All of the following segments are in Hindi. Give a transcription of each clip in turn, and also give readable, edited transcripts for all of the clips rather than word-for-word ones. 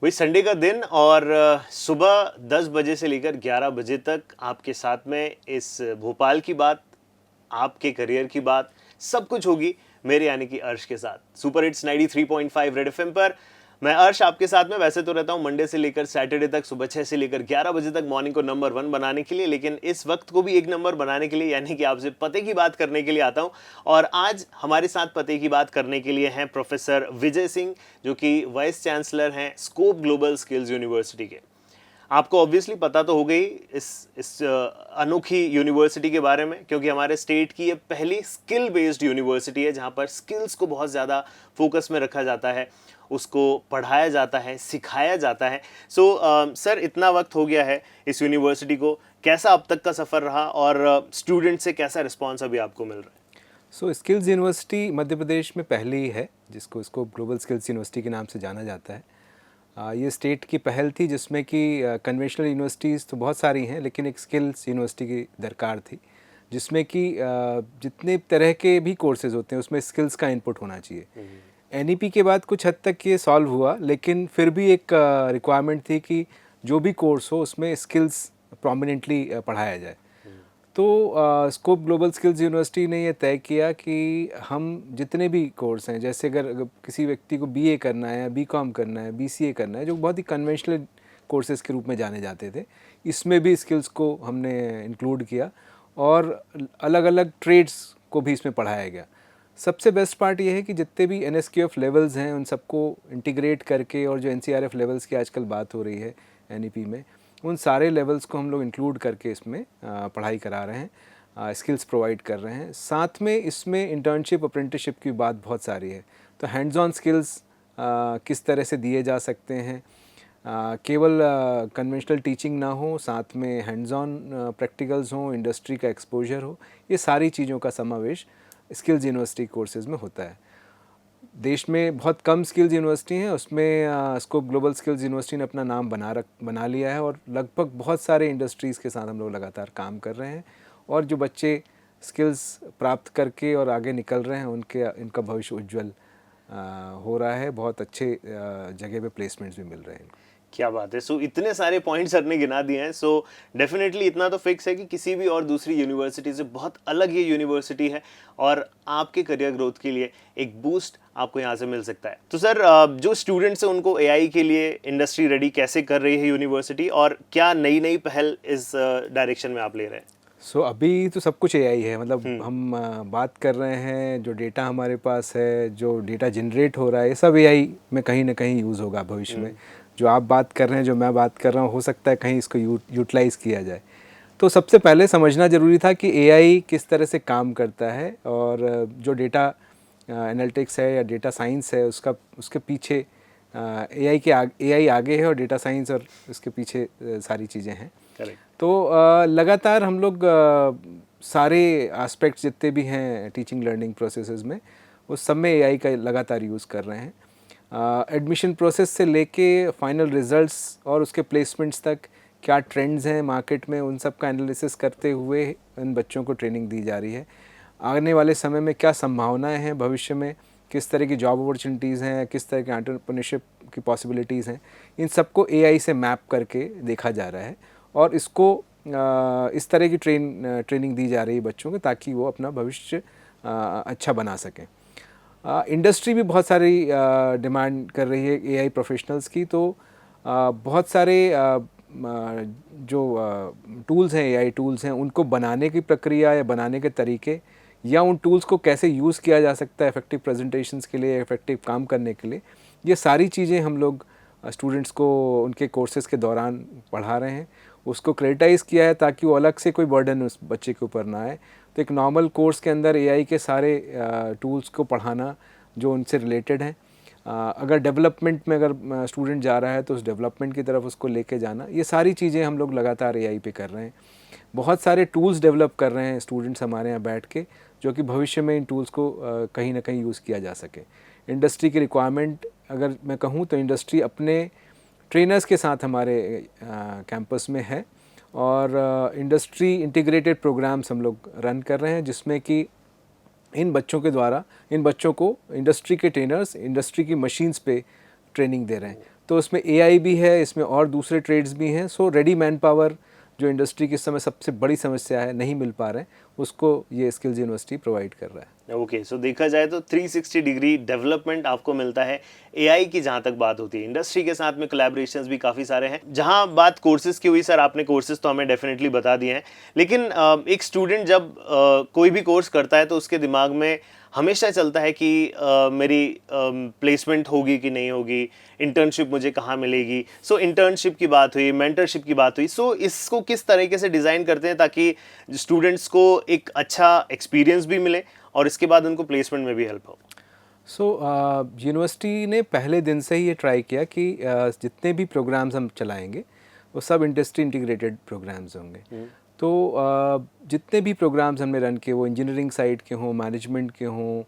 भाई संडे का दिन और सुबह 10 बजे से लेकर 11 बजे तक आपके साथ में इस भोपाल की बात, आपके करियर की बात, सब कुछ होगी मेरे यानी कि अर्श के साथ। सुपर हिट्स 93.5 रेड एफएम पर मैं अर्श आपके साथ में वैसे तो रहता हूं मंडे से लेकर सैटरडे तक सुबह 6 से लेकर 11 बजे तक मॉर्निंग को नंबर 1 बनाने के लिए, लेकिन इस वक्त को भी एक नंबर बनाने के लिए यानी कि आपसे पते की बात करने के लिए आता हूं। और आज हमारे साथ पते की बात करने के लिए हैं प्रोफेसर विजय सिंह, जो कि वाइस चांसलर हैं स्कोप ग्लोबल स्किल्स यूनिवर्सिटी के। आपको ऑब्वियसली पता तो हो गई इस अनोखी यूनिवर्सिटी के बारे में, क्योंकि हमारे स्टेट की ये पहली स्किल बेस्ड यूनिवर्सिटी है जहाँ पर स्किल्स को बहुत ज़्यादा फोकस में रखा जाता है, उसको पढ़ाया जाता है, सिखाया जाता है। सर, इतना वक्त हो गया है इस यूनिवर्सिटी को, कैसा अब तक का सफ़र रहा और स्टूडेंट से कैसा रिस्पॉन्स अभी आपको मिल रहा है? स्किल्स यूनिवर्सिटी मध्य प्रदेश में पहली है जिसको ग्लोबल स्किल्स यूनिवर्सिटी के नाम से जाना जाता है। ये स्टेट की पहल थी जिसमें कि कन्वेंशनल यूनिवर्सिटीज़ तो बहुत सारी हैं, लेकिन एक स्किल्स यूनिवर्सिटी की दरकार थी जिसमें कि जितने तरह के भी कोर्सेज होते हैं उसमें स्किल्स का इनपुट होना चाहिए। एनईपी के बाद कुछ हद तक ये सॉल्व हुआ, लेकिन फिर भी एक रिक्वायरमेंट थी कि जो भी कोर्स हो उसमें स्किल्स प्रोमिनेंटली पढ़ाया जाए। तो स्कोप ग्लोबल स्किल्स यूनिवर्सिटी ने ये तय किया कि हम जितने भी कोर्स हैं, जैसे अगर किसी व्यक्ति को बीए करना है या बीकॉम करना है, बीसीए करना है, जो बहुत ही कन्वेंशनल कोर्सेज़ के रूप में जाने जाते थे, इसमें भी स्किल्स को हमने इंक्लूड किया और अलग अलग ट्रेड्स को भी इसमें पढ़ाया गया। सबसे बेस्ट पार्ट ये है कि जितने भी एनएसक्यूएफ लेवल्स हैं उन सबको इंटीग्रेट करके, और जो एनसीआरएफ लेवल्स की आजकल बात हो रही है एनईपी में, उन सारे लेवल्स को हम लोग इंक्लूड करके इसमें पढ़ाई करा रहे हैं, स्किल्स प्रोवाइड कर रहे हैं। साथ में इसमें इंटर्नशिप अप्रेंटिसशिप की बात बहुत सारी है, तो हैंड्स ऑन स्किल्स किस तरह से दिए जा सकते हैं, केवल कन्वेंशनल टीचिंग ना हो, साथ में हैंड्स ऑन प्रैक्टिकल्स हों, इंडस्ट्री का एक्सपोजर हो, ये सारी चीज़ों का समावेश स्किल्स यूनिवर्सिटी कोर्सेज़ में होता है। देश में बहुत कम स्किल्स यूनिवर्सिटी हैं, उसमें स्कोप ग्लोबल स्किल्स यूनिवर्सिटी ने अपना नाम बना लिया है और लगभग बहुत सारे इंडस्ट्रीज़ के साथ हम लोग लगातार काम कर रहे हैं। और जो बच्चे स्किल्स प्राप्त करके और आगे निकल रहे हैं इनका भविष्य उज्जवल हो रहा है। बहुत अच्छे जगह पे प्लेसमेंट्स भी मिल रहे हैं। क्या बात है। इतने सारे पॉइंट्स सर ने गिना दिए हैं। डेफिनेटली इतना तो फिक्स है कि किसी भी और दूसरी यूनिवर्सिटी से बहुत अलग ये यूनिवर्सिटी है और आपके करियर ग्रोथ के लिए एक बूस्ट आपको यहाँ से मिल सकता है। तो सर, जो स्टूडेंट्स हैं उनको एआई के लिए इंडस्ट्री रेडी कैसे कर रही है यूनिवर्सिटी, और क्या नई नई पहल इस डायरेक्शन में आप ले रहे हैं? अभी तो सब कुछ एआई है, मतलब हम बात कर रहे हैं, जो डेटा हमारे पास है, जो डेटा जनरेट हो रहा है, ये सब एआई में कहीं ना कहीं यूज़ होगा भविष्य में। जो आप बात कर रहे हैं, जो मैं बात कर रहा हूँ, हो सकता है कहीं इसको यूटिलाइज़ किया जाए। तो सबसे पहले समझना ज़रूरी था कि एआई किस तरह से काम करता है, और जो डेटा एनालिटिक्स है या डेटा साइंस है उसके पीछे एआई आगे है और डेटा साइंस और उसके पीछे सारी चीज़ें हैं। तो लगातार हम लोग सारे एस्पेक्ट्स जितने भी हैं टीचिंग लर्निंग प्रोसेसेस में, उस सब में एआई का लगातार यूज़ कर रहे हैं। एडमिशन प्रोसेस से लेके फाइनल रिजल्ट्स और उसके प्लेसमेंट्स तक क्या ट्रेंड्स हैं मार्केट में, उन सब का एनालिसिस करते हुए इन बच्चों को ट्रेनिंग दी जा रही है। आने वाले समय में क्या संभावनाएं हैं, भविष्य में किस तरह की जॉब अपॉर्चुनिटीज़ हैं, किस तरह के एंटरप्रेन्योरशिप की पॉसिबिलिटीज़ हैं, इन सबको एआई से मैप करके देखा जा रहा है और इसको इस तरह की ट्रेनिंग दी जा रही है बच्चों को, ताकि वो अपना भविष्य अच्छा बना सकें। इंडस्ट्री भी बहुत सारी डिमांड कर रही है एआई प्रोफेशनल्स की। तो बहुत सारे जो टूल्स हैं, एआई टूल्स हैं, उनको बनाने की प्रक्रिया या बनाने के तरीके, या उन टूल्स को कैसे यूज़ किया जा सकता है इफ़ेक्टिव प्रेजेंटेशंस के लिए, इफ़ेक्टिव काम करने के लिए, ये सारी चीज़ें हम लोग स्टूडेंट्स को उनके कोर्सेज़ के दौरान पढ़ा रहे हैं। उसको क्रेडिटाइज़ किया है ताकि वो अलग से कोई बर्डन उस बच्चे के ऊपर ना आए। तो एक नॉर्मल कोर्स के अंदर एआई के सारे टूल्स को पढ़ाना जो उनसे रिलेटेड हैं, अगर डेवलपमेंट में अगर स्टूडेंट जा रहा है तो उस डेवलपमेंट की तरफ उसको लेके जाना, ये सारी चीज़ें हम लोग लगातार एआई पे कर रहे हैं। बहुत सारे टूल्स डेवलप कर रहे हैं स्टूडेंट्स हमारे यहाँ बैठ के, जो कि भविष्य में इन टूल्स को कहीं ना कहीं यूज़ किया जा सके। इंडस्ट्री की रिक्वायरमेंट अगर मैं कहूँ तो इंडस्ट्री अपने ट्रेनर्स के साथ हमारे कैंपस में है, और इंडस्ट्री इंटीग्रेटेड प्रोग्राम्स हम लोग रन कर रहे हैं, जिसमें कि इन बच्चों के द्वारा इन बच्चों को इंडस्ट्री के ट्रेनर्स इंडस्ट्री की मशीन्स पे ट्रेनिंग दे रहे हैं। तो उसमें एआई भी है, इसमें और दूसरे ट्रेड्स भी हैं। सो रेडी मैन पावर जो इंडस्ट्री की इस समय सबसे बड़ी समस्या है, नहीं मिल पा रहे हैं, उसको ये स्किल्स यूनिवर्सिटी प्रोवाइड कर रहा है। ओके, सो देखा जाए तो 360 डिग्री डेवलपमेंट आपको मिलता है एआई की। जहाँ तक बात होती है इंडस्ट्री के साथ में कोलैबोरेशंस भी काफ़ी सारे हैं। जहाँ बात कोर्सेज की हुई, सर आपने कोर्सेज तो हमें डेफिनेटली बता दिए हैं, लेकिन एक स्टूडेंट जब कोई भी कोर्स करता है तो उसके दिमाग में हमेशा चलता है कि मेरी प्लेसमेंट होगी कि नहीं होगी, इंटर्नशिप मुझे कहाँ मिलेगी। सो इंटर्नशिप की बात हुई, मेंटरशिप की बात हुई। सो इसको किस तरीके से डिज़ाइन करते हैं ताकि स्टूडेंट्स को एक अच्छा एक्सपीरियंस भी मिले और इसके बाद उनको प्लेसमेंट में भी हेल्प हो? सो यूनिवर्सिटी ने पहले दिन से ही ये ट्राई किया कि जितने भी प्रोग्राम्स हम चलाएंगे वो सब इंडस्ट्री इंटीग्रेटेड प्रोग्राम्स होंगे। तो जितने भी प्रोग्राम्स हमने रन किए, वो इंजीनियरिंग साइड के हों, मैनेजमेंट के हों,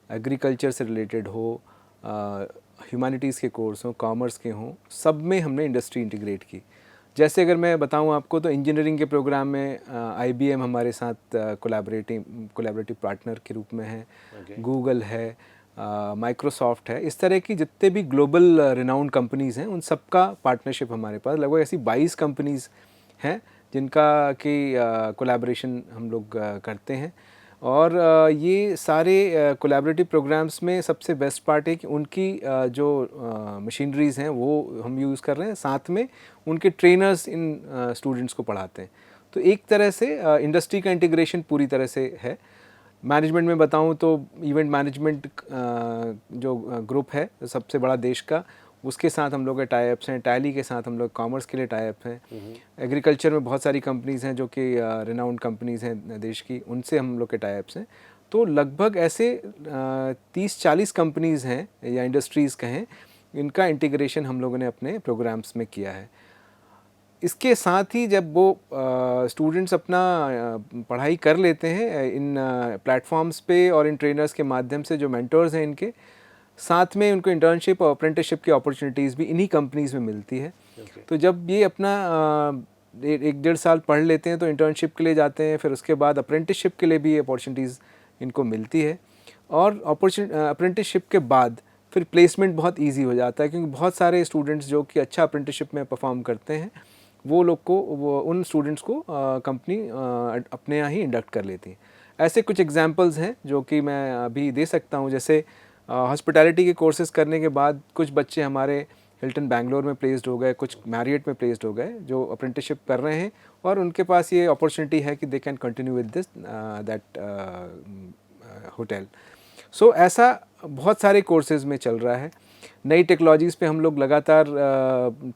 एग्रीकल्चर से रिलेटेड हो, ह्यूमैनिटीज़ के कोर्स हों, कॉमर्स के हों, सब में हमने इंडस्ट्री इंटीग्रेट की। जैसे अगर मैं बताऊं आपको तो इंजीनियरिंग के प्रोग्राम में IBM हमारे साथ कोलैबोरेटिव पार्टनर के रूप में है, गूगल है, माइक्रोसॉफ्ट है। इस तरह की जितने भी ग्लोबल रिनाउंड कंपनीज़ हैं उन सब का पार्टनरशिप हमारे पास, लगभग ऐसी 22 कंपनीज़ हैं जिनका कि कोलैबोरेशन हम लोग करते हैं। और ये सारे कोलैबोरेटिव प्रोग्राम्स में सबसे बेस्ट पार्ट है कि उनकी जो मशीनरीज़ हैं वो हम यूज़ कर रहे हैं, साथ में उनके ट्रेनर्स इन स्टूडेंट्स को पढ़ाते हैं। तो एक तरह से इंडस्ट्री का इंटीग्रेशन पूरी तरह से है। मैनेजमेंट में बताऊं तो इवेंट मैनेजमेंट जो ग्रुप है सबसे बड़ा देश का, उसके साथ हम लोग के टाई अप्स हैं। टैली के साथ हम लोग कॉमर्स के लिए टाई अप हैं। एग्रीकल्चर में बहुत सारी कंपनीज़ हैं जो कि रिनाउंड कंपनीज़ हैं देश की, उनसे हम लोग के टाई अप्स हैं। तो लगभग ऐसे 30-40 कंपनीज़ हैं या इंडस्ट्रीज़ कहें, इनका इंटीग्रेशन हम लोगों ने अपने प्रोग्राम्स में किया है। इसके साथ ही जब वो स्टूडेंट्स अपना पढ़ाई कर लेते हैं इन प्लेटफॉर्म्स पे और इन ट्रेनर्स के माध्यम से, जो मेंटर्स हैं इनके साथ में, उनको इंटर्नशिप और अप्रेंटिसशिप की अपॉर्चुनिटीज़ भी इन्हीं कंपनीज़ में मिलती है। तो जब ये अपना 1-1.5 साल पढ़ लेते हैं तो इंटर्नशिप के लिए जाते हैं, फिर उसके बाद अप्रेंटिसशिप के लिए भी अपॉर्चुनिटीज़ इनको मिलती है। और अप्रेंटिसशिप के बाद फिर प्लेसमेंट बहुत ईजी हो जाता है, क्योंकि बहुत सारे स्टूडेंट्स जो कि अच्छा अप्रेंटिसशिप में परफॉर्म करते हैं वो लोग को, वो उन स्टूडेंट्स को कंपनी अपने यहाँ ही इंडक्ट कर लेती है। ऐसे कुछ एग्जांपल्स हैं जो कि मैं अभी दे सकता हूँ। जैसे हॉस्पिटैलिटी के कोर्सेज़ करने के बाद कुछ बच्चे हमारे हिल्टन बैंगलोर में प्लेस्ड हो गए, कुछ मैरियट में प्लेस्ड हो गए जो अप्रेंटिसशिप कर रहे हैं, और उनके पास ये अपॉर्चुनिटी है कि they can continue with this that hotel. So ऐसा बहुत सारे कोर्सेज़ में चल रहा है। नई टेक्नोलॉजीज़ पे हम लोग लगातार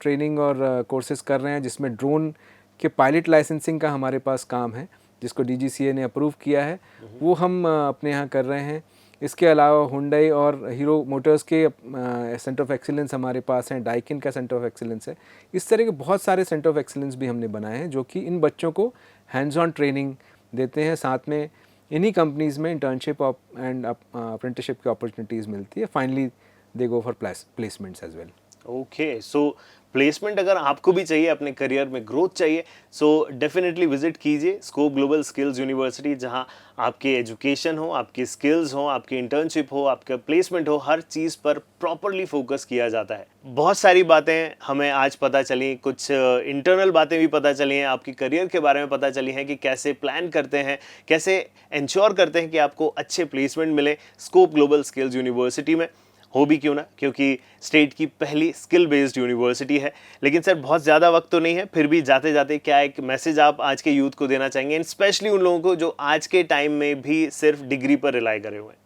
ट्रेनिंग और कोर्सेज़ कर रहे हैं, जिसमें ड्रोन के पायलट लाइसेंसिंग का हमारे पास काम है, जिसको DGCA ने अप्रूव किया है, वो हम अपने यहाँ कर रहे हैं। इसके अलावा हुंडई और हीरो मोटर्स के सेंटर ऑफ एक्सीलेंस हमारे पास हैं, डाइकिन का सेंटर ऑफ एक्सीलेंस है। इस तरह के बहुत सारे सेंटर ऑफ एक्सीलेंस भी हमने बनाए हैं जो कि इन बच्चों को हैंड्स ऑन ट्रेनिंग देते हैं। साथ में इन्हीं कंपनीज़ में इंटर्नशिप एंड अप्रेंटिसशिप की अपॉर्चुनिटीज़ मिलती है। Finally they go for placements as well. Okay, so placement अगर आपको भी चाहिए, अपने करियर में ग्रोथ चाहिए, सो डेफिनेटली विजिट कीजिए स्कोप ग्लोबल स्किल्स यूनिवर्सिटी, जहां आपके एजुकेशन हो, आपकी स्किल्स हो, आपकी इंटर्नशिप हो, आपका प्लेसमेंट हो, हर चीज़ पर प्रॉपरली फोकस किया जाता है। बहुत सारी बातें हमें आज पता चली, कुछ इंटरनल बातें भी पता चली हैं, आपकी करियर के बारे में पता चली हैं कि कैसे प्लान करते हैं, कैसे इंश्योर करते हैं कि आपको अच्छे प्लेसमेंट मिले स्कोप ग्लोबल स्किल्स यूनिवर्सिटी में। हो भी क्यों ना, क्योंकि स्टेट की पहली स्किल बेस्ड यूनिवर्सिटी है। लेकिन सर बहुत ज़्यादा वक्त तो नहीं है, फिर भी जाते जाते क्या एक मैसेज आप आज के यूथ को देना चाहेंगे, स्पेशली उन लोगों को जो आज के टाइम में भी सिर्फ डिग्री पर रिलाई करे हुए हैं?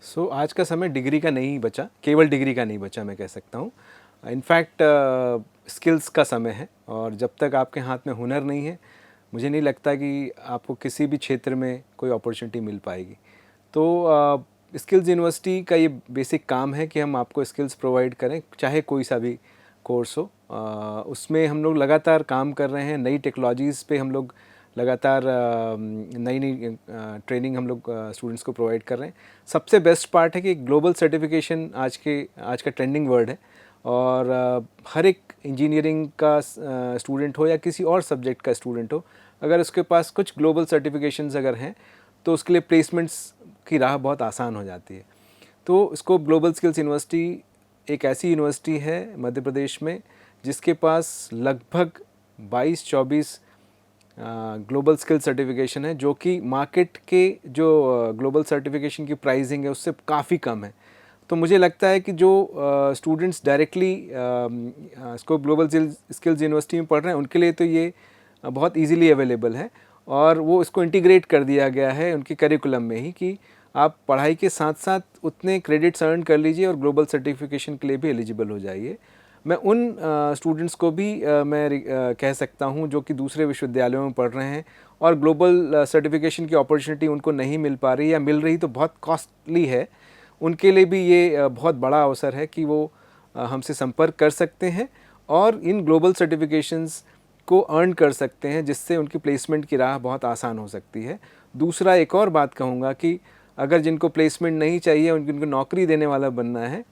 सो आज का समय डिग्री का नहीं बचा, केवल डिग्री का नहीं बचा, मैं कह सकता हूँ। इनफैक्ट स्किल्स का समय है, और जब तक आपके हाथ में हुनर नहीं है, मुझे नहीं लगता कि आपको किसी भी क्षेत्र में कोई अपॉर्चुनिटी मिल पाएगी। तो स्किल्स यूनिवर्सिटी का ये बेसिक काम है कि हम आपको स्किल्स प्रोवाइड करें, चाहे कोई सा भी कोर्स हो। उसमें हम लोग लगातार काम कर रहे हैं। नई टेक्नोलॉजीज़ पे हम लोग लगातार नई नई ट्रेनिंग हम लोग स्टूडेंट्स को प्रोवाइड कर रहे हैं। सबसे बेस्ट पार्ट है कि ग्लोबल सर्टिफिकेशन आज का ट्रेंडिंग वर्ड है, और हर एक इंजीनियरिंग का स्टूडेंट हो या किसी और सब्जेक्ट का स्टूडेंट हो, अगर उसके पास कुछ ग्लोबल सर्टिफिकेशंस अगर हैं तो उसके लिए प्लेसमेंट्स की राह बहुत आसान हो जाती है। तो इसको ग्लोबल स्किल्स यूनिवर्सिटी एक ऐसी यूनिवर्सिटी है मध्य प्रदेश में जिसके पास लगभग 22-24 ग्लोबल स्किल सर्टिफिकेशन है, जो कि मार्केट के जो ग्लोबल सर्टिफिकेशन की प्राइसिंग है उससे काफ़ी कम है। तो मुझे लगता है कि जो students directly scope Global Skills university में पढ़ रहे हैं उनके लिए तो ये बहुत इजीली अवेलेबल है, और वो इसको इंटीग्रेट कर दिया गया है उनके करिकुलम में ही कि आप पढ़ाई के साथ साथ उतने क्रेडिट्स अर्न कर लीजिए और ग्लोबल सर्टिफिकेशन के लिए भी एलिजिबल हो जाइए। मैं उन स्टूडेंट्स को भी कह सकता हूं जो कि दूसरे विश्वविद्यालयों में पढ़ रहे हैं और ग्लोबल सर्टिफिकेशन की अपॉर्चुनिटी उनको नहीं मिल पा रही या मिल रही तो बहुत कॉस्टली है, उनके लिए भी ये बहुत बड़ा अवसर है कि वो हमसे संपर्क कर सकते हैं और इन ग्लोबल सर्टिफिकेशंस को अर्न कर सकते हैं, जिससे उनकी प्लेसमेंट की राह बहुत आसान हो सकती है। दूसरा एक और बात कहूँगा कि अगर जिनको प्लेसमेंट नहीं चाहिए, उनको नौकरी देने वाला बनना है,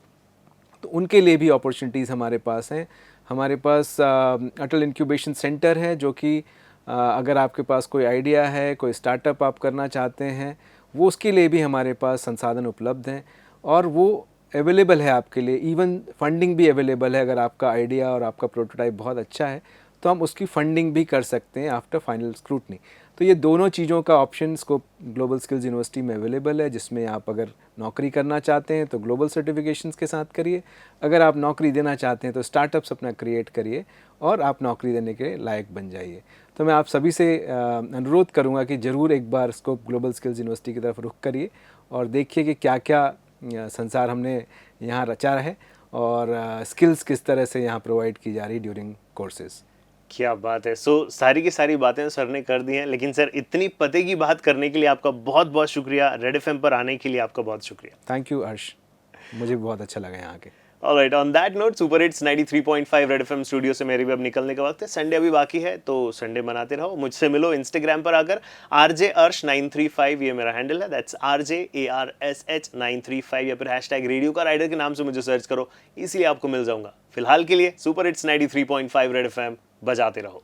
तो उनके लिए भी अपॉर्चुनिटीज़ हमारे पास हैं। हमारे पास अटल इंक्यूबेशन सेंटर है, जो कि अगर आपके पास कोई आइडिया है, कोई स्टार्टअप आप करना चाहते हैं, वो उसके लिए भी हमारे पास संसाधन उपलब्ध हैं और वो अवेलेबल है आपके लिए। इवन फंडिंग भी अवेलेबल है। अगर आपका आइडिया और आपका प्रोटोटाइप बहुत अच्छा है तो हम उसकी फंडिंग भी कर सकते हैं आफ्टर फाइनल स्क्रूटनी। तो ये दोनों चीज़ों का option scope Global Skills university में अवेलेबल है, जिसमें आप अगर नौकरी करना चाहते हैं तो ग्लोबल सर्टिफिकेशंस के साथ करिए, अगर आप नौकरी देना चाहते हैं तो स्टार्टअप्स अपना क्रिएट करिए और आप नौकरी देने के लायक बन जाइए। तो मैं आप सभी से अनुरोध करूँगा कि ज़रूर एक बार स्कोप ग्लोबल स्किल्स यूनिवर्सिटी की तरफ रुख करिए और देखिए कि क्या क्या संसार हमने यहाँ रचा है और स्किल्स किस तरह से यहाँ प्रोवाइड की जा रही ड्यूरिंग कोर्सेज। क्या बात है। सारी की सारी बातें सर ने कर दी हैं, लेकिन सर इतनी पते की बात करने के लिए आपका बहुत बहुत शुक्रिया। रेड एफएम पर आने के लिए आपका बहुत शुक्रिया। थैंक यू हर्ष, मुझे बहुत अच्छा लगा यहाँ आके। Alright, on that note super hits 93.5 red FM studio से मेरे भी अब निकलने का वक्त है। संडे अभी बाकी है, तो संडे मनाते रहो। मुझसे मिलो इंस्टाग्राम पर आकर, RJ अर्श 935 ये मेरा हैंडल है, दैट्स RJARSH 935, या फिर हैशटैग रेडियो का राइडर के नाम से मुझे सर्च करो, इसीलिए आपको मिल जाऊंगा। फिलहाल के लिए सुपर हिट्स 93.5 रेड एफएम बजाते रहो।